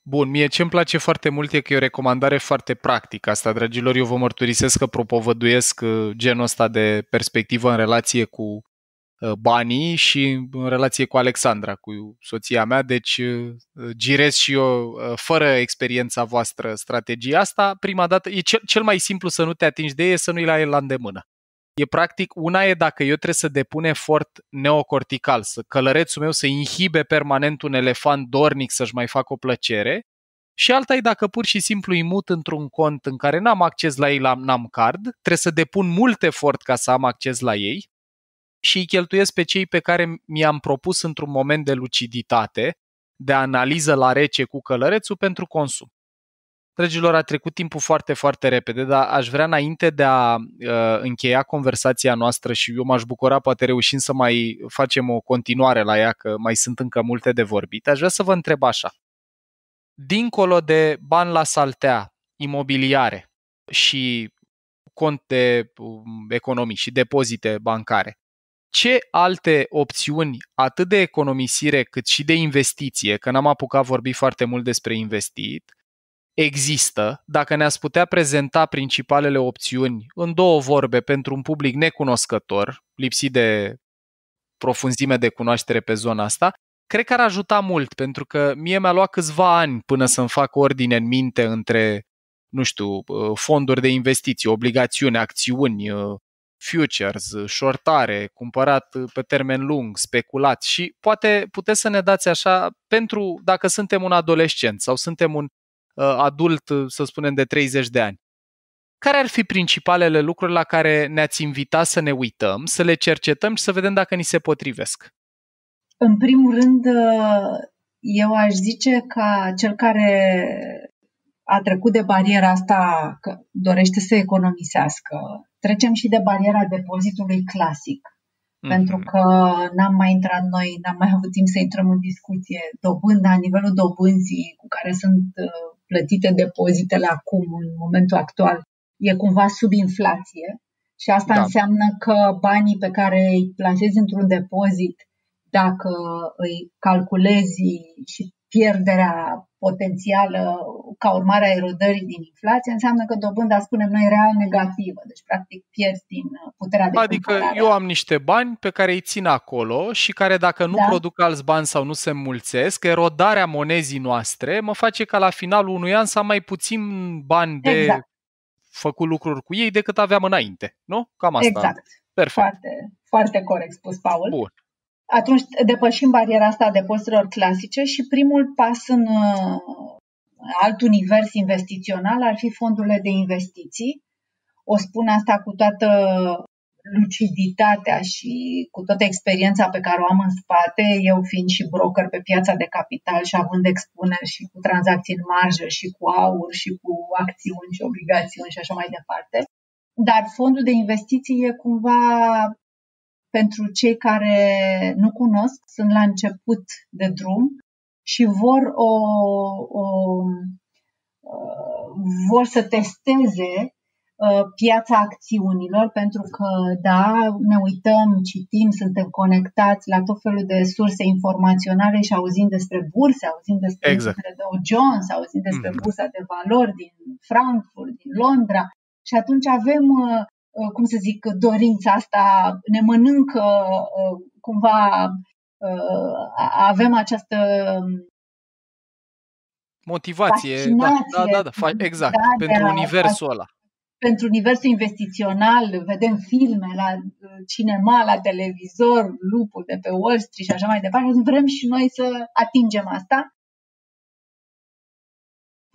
Bun, mie ce îmi place foarte mult e că e o recomandare foarte practică asta, dragilor. Eu vă mărturisesc că propovăduiesc genul ăsta de perspectivă în relație cu banii și în relație cu Alexandra, cu soția mea, deci girez și eu, fără experiența voastră, strategia asta. Prima dată, e cel mai simplu să nu te atingi de ea, să nu-i la îndemână. E practic, una e dacă eu trebuie să depun efort neocortical, să călărețul meu să inhibe permanent un elefant dornic să-și mai facă o plăcere, și alta e dacă pur și simplu îi mut într-un cont în care n-am acces la ei, n-am card, trebuie să depun mult efort ca să am acces la ei și îi cheltuiesc pe cei pe care mi-am propus într-un moment de luciditate, de analiză la rece cu călărețul pentru consum. Dragilor, a trecut timpul foarte, foarte repede, dar aș vrea înainte de a încheia conversația noastră și eu m-aș bucura, poate reușim să mai facem o continuare la ea, că mai sunt încă multe de vorbit. Aș vrea să vă întreb așa. Dincolo de bani la saltea, imobiliare și cont de economii și depozite bancare, ce alte opțiuni, atât de economisire cât și de investiție, că n-am apucat vorbi foarte mult despre investit, există, dacă ne-ați putea prezenta principalele opțiuni în două vorbe pentru un public necunoscător, lipsit de profunzime de cunoaștere pe zona asta, cred că ar ajuta mult, pentru că mie mi-a luat câțiva ani până să-mi fac ordine în minte între, nu știu, fonduri de investiții, obligațiuni, acțiuni, futures, shortare, cumpărat pe termen lung, speculat, și poate puteți să ne dați așa, pentru dacă suntem un adolescent sau suntem un adult, să spunem, de 30 de ani. Care ar fi principalele lucruri la care ne-ați invitat să ne uităm, să le cercetăm și să vedem dacă ni se potrivesc? În primul rând, eu aș zice ca cel care a trecut de bariera asta, că dorește să economisească, trecem și de bariera depozitului clasic. Pentru că n-am mai intrat noi, n-am mai avut timp să intrăm în discuție. Dobânda, nivelul dobânzii cu care sunt plătite depozitele acum, în momentul actual, e cumva sub inflație. Și asta înseamnă că banii pe care îi plasezi într-un depozit, dacă îi calculezi și pierderea potențială ca urmare a erodării din inflație, înseamnă că dobânda, spunem noi, real negativă. Deci, practic, pierzi din puterea de cumpărare. Adică eu am niște bani pe care îi țin acolo și care, dacă nu produc alți bani sau nu se înmulțesc, erodarea monezii noastre mă face ca la finalul unui an să am mai puțin bani de făcut lucruri cu ei decât aveam înainte. Nu? Cam asta. Exact. Perfect. Foarte, foarte corect spus, Paul. Bun. Atunci depășim bariera asta a depozitelor clasice și primul pas în alt univers investițional ar fi fondurile de investiții. O spun asta cu toată luciditatea și cu toată experiența pe care o am în spate, eu fiind și broker pe piața de capital și având expuneri și cu tranzacții în marjă și cu aur și cu acțiuni și obligațiuni și așa mai departe. Dar fondul de investiții e cumva, pentru cei care nu cunosc, sunt la început de drum și vor să testeze piața acțiunilor, pentru că, da, ne uităm, citim, suntem conectați la tot felul de surse informaționale și auzim despre burse, auzim despre Dow Jones, auzim despre bursa de valori din Frankfurt, din Londra și atunci avem, cum să zic, dorința asta, ne mănâncă cumva, avem această motivație, exact, pentru universul ăla. Pentru universul investițional, vedem filme la cinema, la televizor, Lupul de pe Wall Street și așa mai departe. Vrem și noi să atingem asta.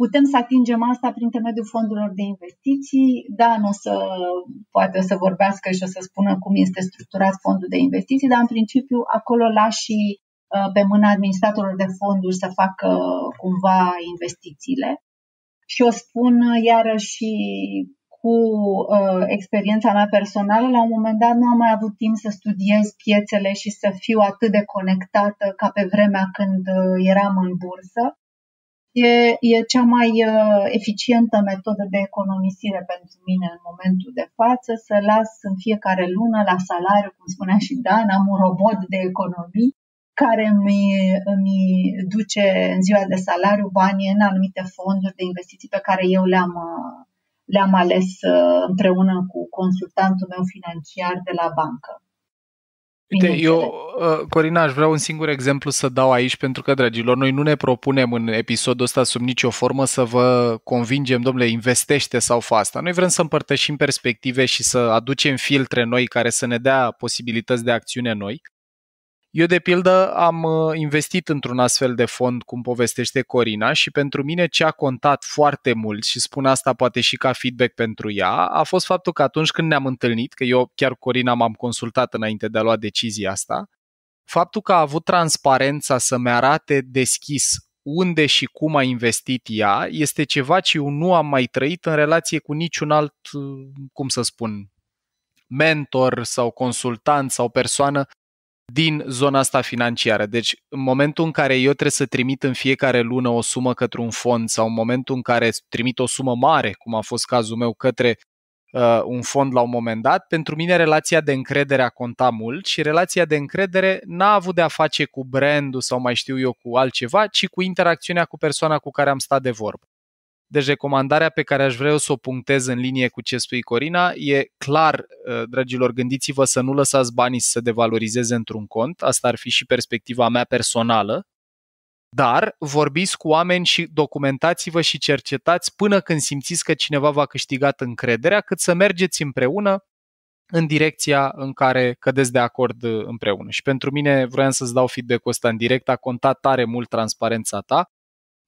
Putem să atingem asta prin intermediul fondurilor de investiții. Dan poate o să vorbească și o să spună cum este structurat fondul de investiții, dar în principiu acolo lași și pe mâna administratorilor de fonduri să facă cumva investițiile. Și o spun iarăși cu experiența mea personală, la un moment dat nu am mai avut timp să studiez piețele și să fiu atât de conectată ca pe vremea când eram în bursă. E cea mai eficientă metodă de economisire pentru mine în momentul de față, să las în fiecare lună la salariu, cum spunea și Dan, am un robot de economii care îmi duce în ziua de salariu banii în anumite fonduri de investiții pe care eu le-am ales împreună cu consultantul meu financiar de la bancă. Uite, Corina, aș vrea un singur exemplu să dau aici, pentru că, dragilor, noi nu ne propunem în episodul ăsta sub nicio formă să vă convingem, domnule, investește sau fă asta. Noi vrem să împărtășim perspective și să aducem filtre noi care să ne dea posibilități de acțiune noi. Eu, de pildă, am investit într-un astfel de fond, cum povestește Corina, și pentru mine ce a contat foarte mult, și spun asta poate și ca feedback pentru ea, a fost faptul că atunci când ne-am întâlnit, că eu chiar Corina m-am consultat înainte de a lua decizia asta, faptul că a avut transparența să-mi arate deschis unde și cum a investit ea, este ceva ce eu nu am mai trăit în relație cu niciun alt, cum să spun, mentor sau consultant sau persoană din zona asta financiară. Deci, în momentul în care eu trebuie să trimit în fiecare lună o sumă către un fond sau în momentul în care trimit o sumă mare, cum a fost cazul meu, către un fond la un moment dat, pentru mine relația de încredere a contat mult și relația de încredere n-a avut de a face cu brandul sau mai știu eu cu altceva, ci cu interacțiunea cu persoana cu care am stat de vorbă. Deci recomandarea pe care aș vrea eu să o punctez în linie cu ce spui, Corina, e clar, dragilor, gândiți-vă să nu lăsați banii să se devalorizeze într-un cont, asta ar fi și perspectiva mea personală, dar vorbiți cu oameni și documentați-vă și cercetați până când simțiți că cineva v-a câștigat încrederea, cât să mergeți împreună în direcția în care cădeți de acord împreună. Și pentru mine, vroiam să-ți dau feedback-ul ăsta în direct, a contat tare mult transparența ta,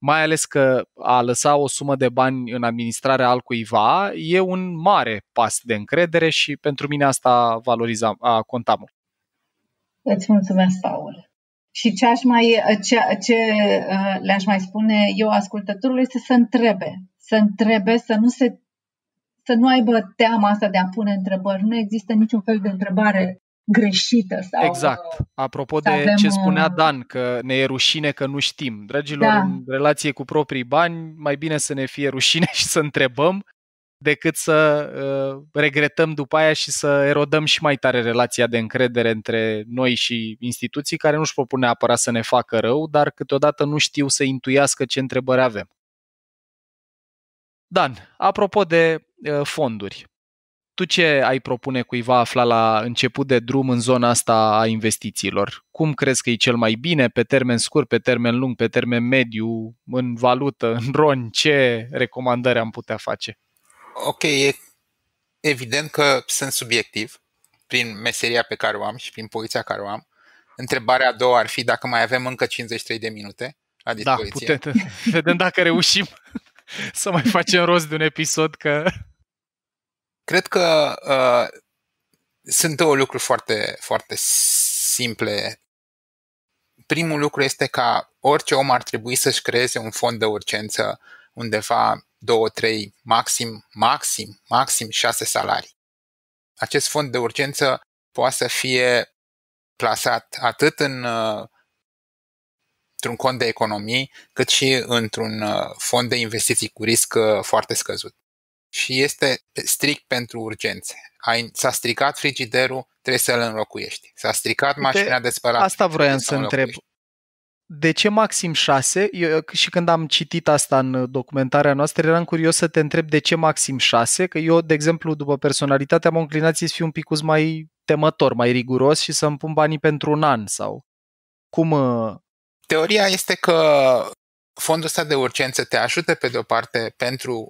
mai ales că a lăsa o sumă de bani în administrarea altcuiva e un mare pas de încredere și pentru mine asta a contat mult. Îți mulțumesc, Paul. Și ce le-aș mai spune eu ascultătorului este să întrebe, să nu aibă teama asta de a pune întrebări. Nu există niciun fel de întrebare greșită. Sau, exact. Apropo de ce spunea Dan, că ne e rușine că nu știm. Dragilor, în relație cu proprii bani, mai bine să ne fie rușine și să întrebăm decât să regretăm după aia și să erodăm și mai tare relația de încredere între noi și instituții care nu-și propun neapărat să ne facă rău, dar câteodată nu știu să intuiască ce întrebări avem. Dan, apropo de fonduri, tu ce ai propune cuiva afla la început de drum în zona asta a investițiilor? Cum crezi că e cel mai bine, pe termen scurt, pe termen lung, pe termen mediu, în valută, în RON? Ce recomandări am putea face? Ok, e evident că sunt subiectiv prin meseria pe care o am și prin poziția care o am. Întrebarea a doua ar fi dacă mai avem încă 53 de minute la dispoziție. Da, vedem dacă reușim să mai facem rost de un episod, că... Cred că sunt două lucruri foarte, foarte simple. Primul lucru este că orice om ar trebui să-și creeze un fond de urgență undeva 2, 3, maxim 6 salarii. Acest fond de urgență poate să fie plasat atât într-un cont de economii, cât și într-un fond de investiții cu risc foarte scăzut. Și este strict pentru urgențe. S-a stricat frigiderul, trebuie să-l înlocuiești. S-a stricat mașina de spălat. Asta vroiam să întreb. De ce maxim 6? Eu, și când am citit asta în documentarea noastră, eram curios să te întreb de ce maxim 6, că eu, de exemplu, după personalitate, am o inclinație să fiu un pic mai temător, mai riguros și să-mi pun banii pentru un an sau cum... Teoria este că fondul ăsta de urgență te ajută pe de-o parte pentru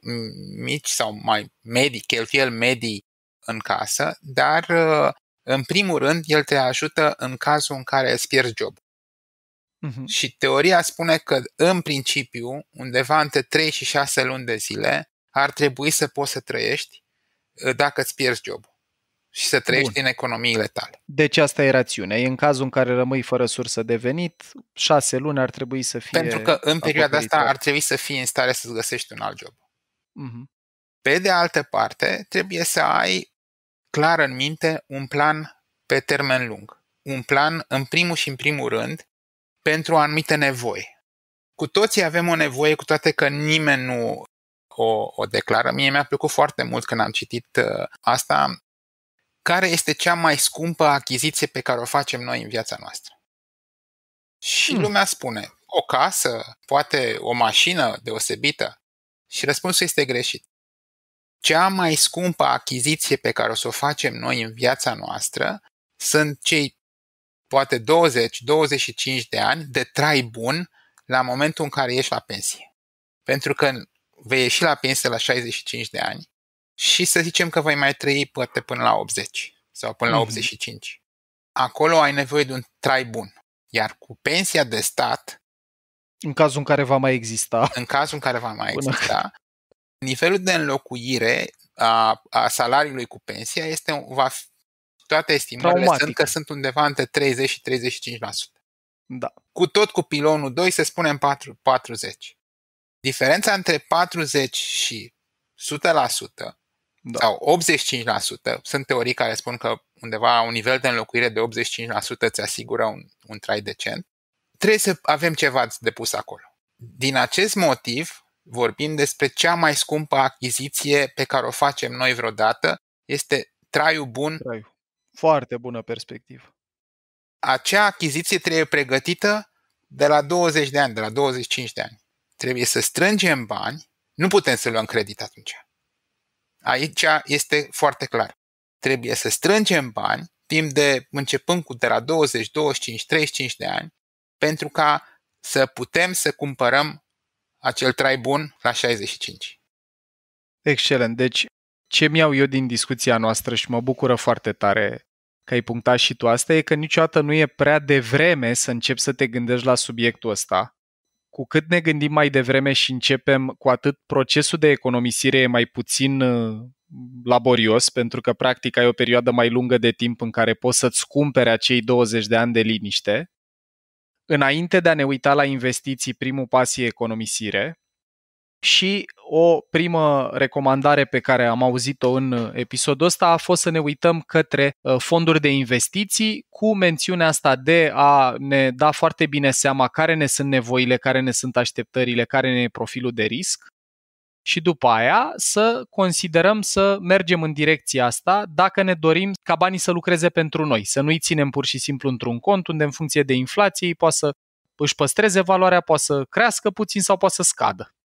mici sau mai medii, cheltuieli medii în casă, dar în primul rând el te ajută în cazul în care îți pierzi jobul. Și teoria spune că în principiu undeva între 3 și 6 luni de zile ar trebui să poți să trăiești dacă îți pierzi jobul și să trăiești din economiile tale. Deci asta e rațiunea. E în cazul în care rămâi fără sursă de venit, 6 luni ar trebui să fie pentru că în perioada asta ar trebui să fii în stare să-ți găsești un alt job. Pe de altă parte, trebuie să ai clar în minte un plan pe termen lung. Un plan în primul rând pentru anumite nevoi. Cu toții avem o nevoie, cu toate că nimeni nu o declară. Mie mi-a plăcut foarte mult când am citit asta. Care este cea mai scumpă achiziție pe care o facem noi în viața noastră? Și lumea spune, o casă, poate o mașină deosebită. Și răspunsul este greșit. Cea mai scumpă achiziție pe care o să o facem noi în viața noastră sunt cei poate 20-25 de ani de trai bun la momentul în care ieși la pensie. Pentru că vei ieși la pensie la 65 de ani și să zicem că vei mai trăi poate până la 80 sau până la 85. Acolo ai nevoie de un trai bun. Iar cu pensia de stat, în cazul în care va mai exista, nivelul de înlocuire a salariului cu pensia va fi, toate estimările sunt undeva între 30 și 35%. Da. Cu pilonul 2 se spune în 40. Diferența între 40 și 100% sau 85%, sunt teorii care spun că undeva un nivel de înlocuire de 85% îți asigură un trai decent. Trebuie să avem ceva de pus acolo. Din acest motiv, vorbim despre cea mai scumpă achiziție pe care o facem noi vreodată, este traiul bun. Foarte bună perspectivă. Acea achiziție trebuie pregătită de la 20 de ani, de la 25 de ani. Trebuie să strângem bani, nu putem să luăm credit atunci. Aici este foarte clar. Trebuie să strângem bani timp de, începând de la 20, 25, 35 de ani, pentru ca să putem să cumpărăm acel trai bun la 65. Excelent. Deci, ce mi-au eu din discuția noastră și mă bucură foarte tare că ai punctat și tu asta, e că niciodată nu e prea devreme să începi să te gândești la subiectul ăsta. Cu cât ne gândim mai devreme și începem, cu atât procesul de economisire e mai puțin laborios, pentru că practic ai o perioadă mai lungă de timp în care poți să-ți cumpere acei 20 de ani de liniște. Înainte de a ne uita la investiții, primul pas e economisire. Și o primă recomandare pe care am auzit-o în episodul ăsta a fost să ne uităm către fonduri de investiții cu mențiunea asta de a ne da foarte bine seama care ne sunt nevoile, care ne sunt așteptările, care ne e profilul de risc și după aia să considerăm să mergem în direcția asta dacă ne dorim ca banii să lucreze pentru noi, să nu-i ținem pur și simplu într-un cont unde în funcție de inflație poate să își păstreze valoarea, poate să crească puțin sau poate să scadă.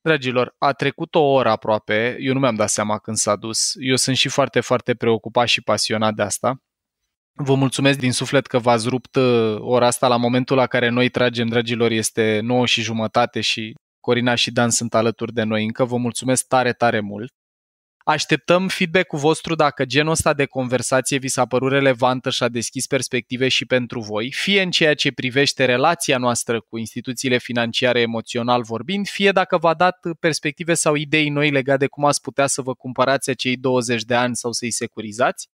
Dragilor, a trecut o oră aproape, eu nu mi-am dat seama când s-a dus, eu sunt și foarte, foarte preocupat și pasionat de asta. Vă mulțumesc din suflet că v-ați rupt ora asta la momentul la care noi tragem, dragilor, este 9:30 și Corina și Dan sunt alături de noi încă, vă mulțumesc tare, tare mult. Așteptăm feedback-ul vostru dacă genul ăsta de conversație vi s-a părut relevantă și a deschis perspective și pentru voi, fie în ceea ce privește relația noastră cu instituțiile financiare emoțional vorbind, fie dacă v-a dat perspective sau idei noi legate de cum ați putea să vă cumpărați acei 20 de ani sau să-i securizați.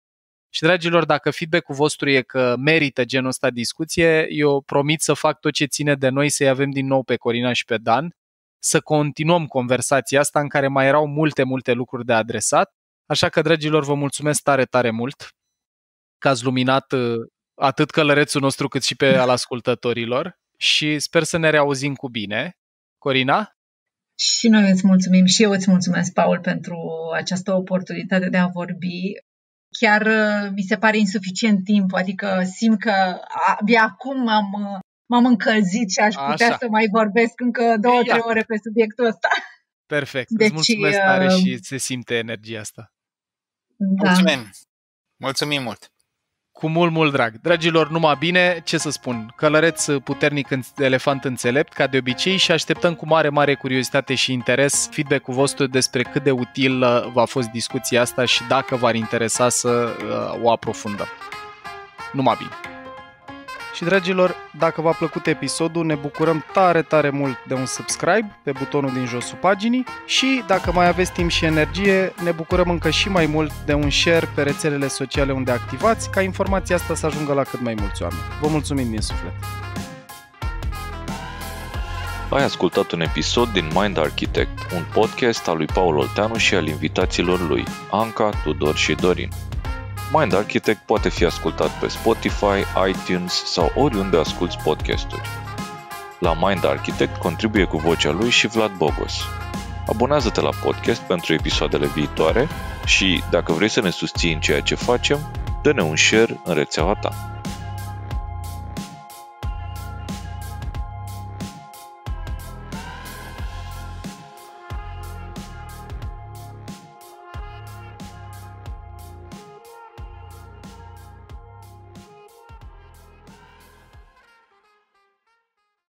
Și, dragilor, dacă feedback-ul vostru e că merită genul ăsta de discuție, eu promit să fac tot ce ține de noi să-i avem din nou pe Corina și pe Dan, să continuăm conversația asta în care mai erau multe lucruri de adresat. Așa că, dragilor, vă mulțumesc tare mult că ați luminat atât călărețul nostru cât și pe al ascultătorilor și sper să ne reauzim cu bine. Corina? Și noi îți mulțumim și eu îți mulțumesc, Paul, pentru această oportunitate de a vorbi. Chiar mi se pare insuficient timp, adică simt că abia acum m-am încălzit și aș putea să mai vorbesc încă 2-3 ore pe subiectul ăsta. Perfect, îți mulțumesc tare și se simte energia asta. Da. Mulțumim mult! Cu mult drag. Dragilor, numai bine, ce să spun, călăreț puternic, elefant înțelept, ca de obicei, și așteptăm cu mare curiozitate și interes feedback-ul vostru despre cât de util v-a fost discuția asta și dacă v-ar interesa să o aprofundăm. Numai bine! Și, dragilor, dacă v-a plăcut episodul, ne bucurăm tare mult de un subscribe pe butonul din josul paginii și, dacă mai aveți timp și energie, ne bucurăm încă și mai mult de un share pe rețelele sociale unde activați, ca informația asta să ajungă la cât mai mulți oameni. Vă mulțumim din suflet! Ai ascultat un episod din Mind Architect, un podcast al lui Paul Olteanu și al invitaților lui, Anca, Tudor și Dorin. Mind Architect poate fi ascultat pe Spotify, iTunes sau oriunde asculți podcasturi. La Mind Architect contribuie cu vocea lui și Vlad Bogos. Abonează-te la podcast pentru episoadele viitoare și, dacă vrei să ne susții în ceea ce facem, dă-ne un share în rețeaua ta.